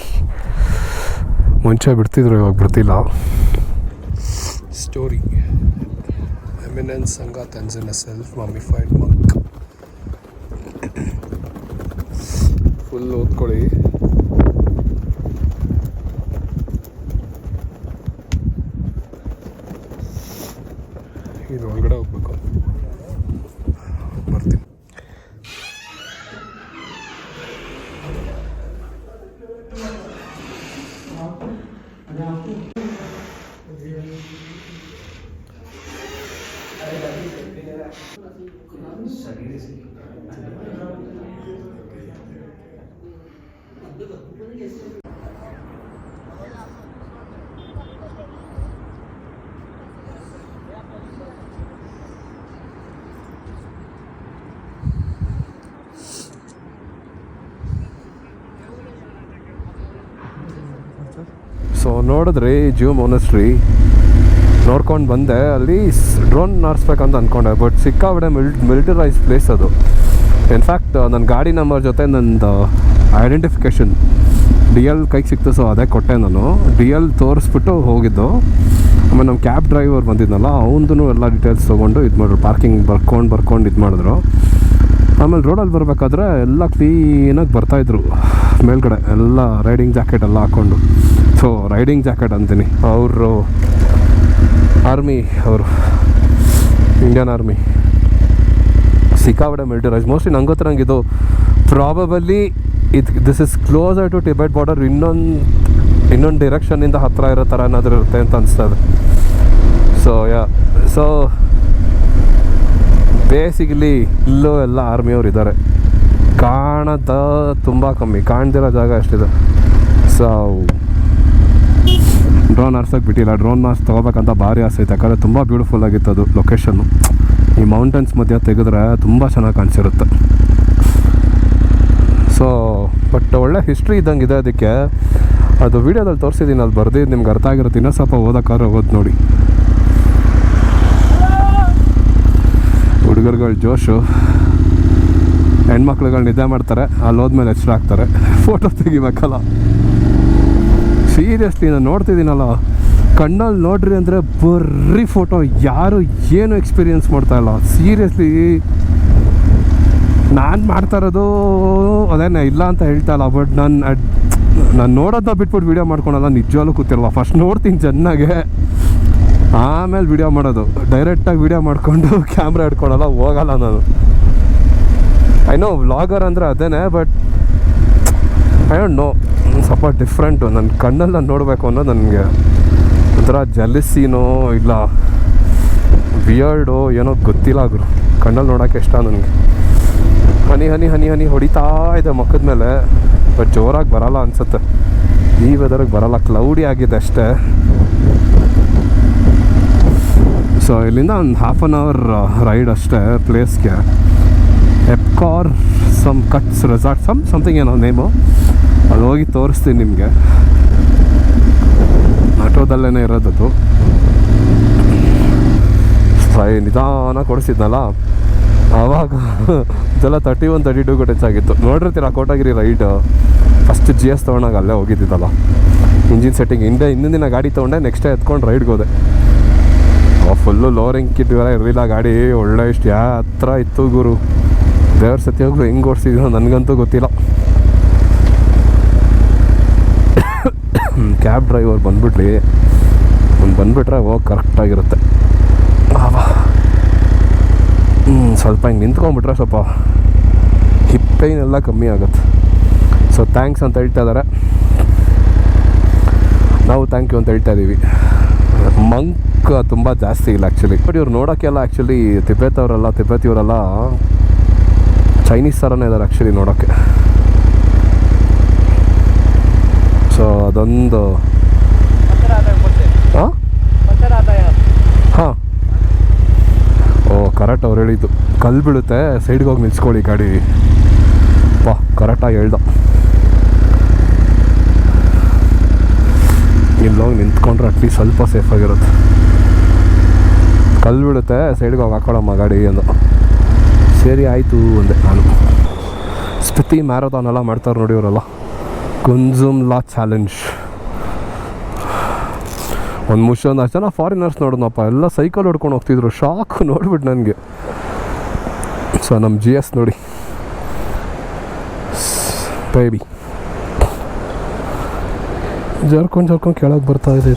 ಮುಂಚೆ ಬಿಡ್ತಿದ್ರು, ಇವಾಗ ಬಿಡ್ತಿಲ್ಲ. Story Eminence Sangha Tenzin, a self-mummified monk. ಫುಲ್ ಓದ್ಕೊಳ್ಳಿ. ಇದು ಒಳಗಡೆ ಹೋಗ್ಬೇಕು, ಬರ್ತೀನಿ. ಸೊ ನೋಡಿದ್ರಿ ಜ್ಯೂ ಮೊನಸ್ಟ್ರಿ ನೋಡ್ಕೊಂಡು ಬಂದೆ. ಅಲ್ಲಿ ಡ್ರೋನ್ ನಾರಿಸ್ಬೇಕಂತ ಅಂದ್ಕೊಂಡೆ, ಬಟ್ ಸಿಕ್ಕಾಬಿಡೆ ಮಿಲಿಟರೈಸ್ ಪ್ಲೇಸ್ ಅದು. ಇನ್ಫ್ಯಾಕ್ಟ್ ನನ್ನ ಗಾಡಿ ನಂಬರ್ ಜೊತೆ ನಂದು ಐಡೆಂಟಿಫಿಕೇಷನ್ DL ಕೈಗೆ ಸಿಕ್ತು, ಸೊ ಅದೇ ಕೊಟ್ಟೆ ನಾನು. DL ತೋರಿಸ್ಬಿಟ್ಟು ಹೋಗಿದ್ದು. ಆಮೇಲೆ ನಮ್ಮ ಕ್ಯಾಬ್ ಡ್ರೈವರ್ ಬಂದಿದ್ನಲ್ಲ, ಅವನದು ಎಲ್ಲ ಡೀಟೇಲ್ಸ್ ತೊಗೊಂಡು ಇದು ಮಾಡಿದ್ರು, ಪಾರ್ಕಿಂಗ್ ಬರ್ಕೊಂಡು ಇದು ಮಾಡಿದ್ರು. ಆಮೇಲೆ ರೋಡಲ್ಲಿ ಬರಬೇಕಾದ್ರೆ ಎಲ್ಲ ಕ್ಲೀನಾಗಿ ಬರ್ತಾಯಿದ್ರು ಮೇಲ್ಗಡೆ, ಎಲ್ಲ ರೈಡಿಂಗ್ ಜಾಕೆಟ್ ಎಲ್ಲ ಹಾಕ್ಕೊಂಡು. ಸೊ ರೈಡಿಂಗ್ ಜಾಕೆಟ್ ಅಂತೀನಿ, ಅವರು ಆರ್ಮಿ, ಅವರು ಇಂಡಿಯನ್ ಆರ್ಮಿ. ಸಿಕ್ಕಾಬಿಡೆ ಮಿಲಿಟರೈಸ್. ಮೋಸ್ಟ್ಲಿ ನಂಗೆ ಗೊತ್ತಿರಂಗೆ ಇದು probably this is closer to Tibet border. ಇನ್ನೊಂದು ಇನ್ನೊಂದು ಡಿರೆಕ್ಷನ್ನಿಂದ ಹತ್ತಿರ ಇರೋ ಥರ ಏನಾದರೂ ಇರುತ್ತೆ ಅಂತ ಅನಿಸ್ತದೆ. ಸೊ ಬೇಸಿಕಲಿ ಇಲ್ಲೂ ಎಲ್ಲ ಆರ್ಮಿಯವ್ರು ಇದ್ದಾರೆ. ಕಾಣದ ತುಂಬ ಕಮ್ಮಿ, ಕಾಣ್ದಿರೋ ಜಾಗ ಅಷ್ಟಿದೆ. ಸೊ ಡ್ರೋನ್ ಹಾರ್ಸೋಕೆ ಬಿಟ್ಟಿಲ್ಲ. ಡ್ರೋನ್ ಹಾರ್ಸ್ ತೊಗೋಬೇಕಂತ ಭಾರಿ ಆಸೆ ಐತೆ, ಯಾಕಂದರೆ ತುಂಬ ಬ್ಯೂಟಿಫುಲ್ ಆಗಿತ್ತು ಅದು ಲೊಕೇಶನ್ನು. ಈ ಮೌಂಟೇನ್ಸ್ ಮಧ್ಯೆ ತೆಗೆದ್ರೆ ತುಂಬ ಚೆನ್ನಾಗಿ ಕಾಣಿಸಿರುತ್ತೆ. ಸೊ ಬಟ್ ಒಳ್ಳೆ ಹಿಸ್ಟ್ರಿ ಇದ್ದಂಗೆ ಇದೆ ಅದಕ್ಕೆ. ಅದು ವೀಡಿಯೋದಲ್ಲಿ ತೋರಿಸಿದ್ದೀನಿ, ಅಲ್ಲಿ ಬರ್ದಿದ್ದು ನಿಮ್ಗೆ ಅರ್ಥ ಆಗಿರುತ್ತೆ. ಇನ್ನೂ ಸ್ವಲ್ಪ ಓದೋಕ್ಕಾದ್ರೆ ಓದ್ ನೋಡಿ. ಹುಡುಗರುಗಳು ಜೋಶು, ಹೆಣ್ಮಕ್ಳುಗಳು ನಿದ್ದೆ ಮಾಡ್ತಾರೆ, ಅಲ್ಲಿ ಹೋದ್ಮೇಲೆ ಎಚ್ಚರ ಆಗ್ತಾರೆ. ಫೋಟೋ ತೆಗಿಬೇಕಲ್ಲ. ಸೀರಿಯಸ್ಲಿ ನಾನು ನೋಡ್ತಿದ್ದೀನಲ್ಲ, ಕಣ್ಣಲ್ಲಿ ನೋಡ್ರಿ ಅಂದರೆ ಬರ್ರಿ ಫೋಟೋ. ಯಾರು ಏನು ಎಕ್ಸ್ಪೀರಿಯೆನ್ಸ್ ಮಾಡ್ತಾಯಿಲ್ಲ. ಸೀರಿಯಸ್ಲಿ ನಾನು ಮಾಡ್ತಾ ಇರೋದು ಅದೇನೇ, ಇಲ್ಲ ಅಂತ ಹೇಳ್ತಾ ಇಲ್ಲ. ಬಟ್ ನಾನು ನೋಡೋದನ್ನ ಬಿಟ್ಬಿಟ್ಟು ವೀಡಿಯೋ ಮಾಡ್ಕೊಳಲ್ಲ, ನಿಜವಾಗ್ಲೂ ಕೂತಿರಲ್ಲ. ಫಸ್ಟ್ ನೋಡ್ತೀನಿ ಚೆನ್ನಾಗೆ, ಆಮೇಲೆ ವೀಡಿಯೋ ಮಾಡೋದು. ಡೈರೆಕ್ಟಾಗಿ ವೀಡಿಯೋ ಮಾಡಿಕೊಂಡು ಕ್ಯಾಮ್ರಾ ಹಿಡ್ಕೊಳಲ್ಲ, ಹೋಗಲ್ಲ ನಾನು. ಐ ನೋ ವ್ಲಾಗರ್ ಅಂದರೆ ಅದೇನೇ, ಬಟ್ ಐ ಡೋಂಟ್ ನೋ, ಸ್ವಲ್ಪ ಡಿಫ್ರೆಂಟು. ನನ್ನ ಕಣ್ಣಲ್ಲಿ ನಾನು ನೋಡಬೇಕು ಅನ್ನೋದು ನನಗೆ ಒಂಥರ ಜೆಲಸಿನೋ ಇಲ್ಲ ವಿಯರ್ಡೋ ಏನೋ ಗೊತ್ತಿಲ್ಲ. ಗುರು ಕಣ್ಣಲ್ಲಿ ನೋಡೋಕ್ಕೆ ಇಷ್ಟ ನನಗೆ. ಹನಿ ಹನಿ ಹನಿ ಹನಿ ಹೊಡಿತಾ ಇದೆ ಮುಖದ ಮೇಲೆ, ಬಟ್ ಜೋರಾಗಿ ಬರೋಲ್ಲ ಅನಿಸುತ್ತೆ. ಈ ವೆದರ್ಗೆ ಬರೋಲ್ಲ, ಕ್ಲೌಡಿ ಆಗಿದೆ ಅಷ್ಟೇ. ಸೊ ಇಲ್ಲಿಂದ ಒಂದು 1/2 hour ರೈಡ್ ಅಷ್ಟೇ ಪ್ಲೇಸ್ಗೆ. ಎಪ್ಕಾರ್ ಕಟ್ಸ್ ರೆಸಾರ್ಟ್ ಸಮಥಿಂಗ್ ಏನೋ ನೇಮು. ಅಲ್ಲಿ ಹೋಗಿ ತೋರಿಸ್ತೀನಿ ನಿಮಗೆ. ಆಟೋದಲ್ಲೇ ಇರೋದದು. ನಿಧಾನ ಕೊಡಿಸಿದ್ನಲ್ಲ ಆವಾಗ ಇದೆಲ್ಲ 31-32 ಗಂಟೆ ಆಗಿತ್ತು. ನೋಡಿರ್ತೀರ ಕೋಟಗಿರಿ ರೈಡ್ ಫಸ್ಟ್ GS ತೊಗೊಂಡಾಗ ಅಲ್ಲೇ ಹೋಗಿದ್ದಿದ್ದಲ್ಲ. ಇಂಜಿನ್ ಸೆಟ್ಟಿಂಗ್ ಹಿಂದಿನ ದಿನ ಗಾಡಿ ತೊಗೊಂಡೆ, ನೆಕ್ಸ್ಟ್ ಡೇ ಎತ್ಕೊಂಡು ರೈಡ್ಗೆ ಹೋದೆ. ಫುಲ್ಲು ಲೋರಿಂಗ್ ಕಿಟ್ ಇವೆಲ್ಲ ಇರಲಿಲ್ಲ ಗಾಡಿ. ಒಳ್ಳೆ ಇಷ್ಟು ಹತ್ರ ಇತ್ತು ಗುರು. ದೇವ್ರ ಸತ್ಯಾಗ್ಲೂ ಹೆಂಗೆ ಓಡಿಸಿದ್ರು ನನಗಂತೂ ಗೊತ್ತಿಲ್ಲ. ಕ್ಯಾಬ್ ಡ್ರೈವರ್ ಬಂದ್ಬಿಟ್ಲಿ, ಬಂದುಬಿಟ್ರೆ ಹೋಗಿ ಕರೆಕ್ಟಾಗಿರುತ್ತೆ. ಸ್ವಲ್ಪ ಹಿಂಗೆ ನಿಂತ್ಕೊಂಡ್ಬಿಟ್ರೆ ಸ್ವಲ್ಪ ಹಿಪ್ ಪೈನ್ ಎಲ್ಲ ಕಮ್ಮಿ ಆಗುತ್ತೆ. ಸೊ ಥ್ಯಾಂಕ್ಸ್ ಅಂತ ಹೇಳ್ತಾ ಇದ್ದಾರೆ, ನಾವು ಥ್ಯಾಂಕ್ ಯು ಅಂತ ಹೇಳ್ತಾ ಇದ್ದೀವಿ. ಮಂಕ್ ತುಂಬ ಜಾಸ್ತಿ ಇಲ್ಲ ಆ್ಯಕ್ಚುಲಿ. ಬಟ್ ಇವ್ರು ನೋಡೋಕ್ಕೆಲ್ಲ ಆ್ಯಕ್ಚುಲಿ ತಿಬ್ಬೆತಿಯವರೆಲ್ಲ ಚೈನೀಸ್ ಥರನೇ ಇದ್ದಾರೆ ಆ್ಯಕ್ಚುಲಿ ನೋಡೋಕ್ಕೆ. ಸೊ ಅದೊಂದು ಹಾಂ ಕರೆಕ್ಟ್ ಅವ್ರು ಹೇಳಿದ್ದು. ಕಲ್ಲು ಬೀಳುತ್ತೆ, ಸೈಡ್ಗೆ ಹೋಗಿ ನಿಲ್ಸ್ಕೊಳ್ಳಿ ಗಾಡಿ. ಕರೆಕ್ಟಾಗಿ ಹೇಳ್ದ. ಇಲ್ಲೋಗಿ ನಿಂತ್ಕೊಂಡ್ರೆ ಅಟ್ಲೀಸ್ಟ್ ಸ್ವಲ್ಪ ಸೇಫಾಗಿರುತ್ತೆ. ಕಲ್ಲು ಬೀಳುತ್ತೆ, ಸೈಡ್ಗೆ ಹೋಗಿ ಹಾಕೊಳ್ಳಮ್ಮ ಗಾಡಿ ಅಂದು. ಸರಿ ಆಯಿತು ಅಂದೆ ನಾನು. ಸ್ಪಿತಿ ಮ್ಯಾರಥಾನ್ ಎಲ್ಲ ಮಾಡ್ತಾರೆ ನೋಡಿ ಇವರೆಲ್ಲ. ಕುಂಜುಮ್ಲಾ ಚಾಲೆಂಜ್. ಒಂದು ಅಷ್ಟು ಜನ ಫಾರಿನರ್ಸ್ ನೋಡೋಣಪ್ಪ, ಎಲ್ಲ ಸೈಕಲ್ ಹೊಡ್ಕೊಂಡು ಹೋಗ್ತಿದ್ರು. ಶಾಕು ನೋಡ್ಬಿಟ್ಟು ನನಗೆ. ಸೊ ನಮ್ಮ GS ನೋಡಿ ಬೇಬಿ ಜರ್ಕೊಂಡು ಕೆಳಗೆ ಬರ್ತಾ ಇದೆ.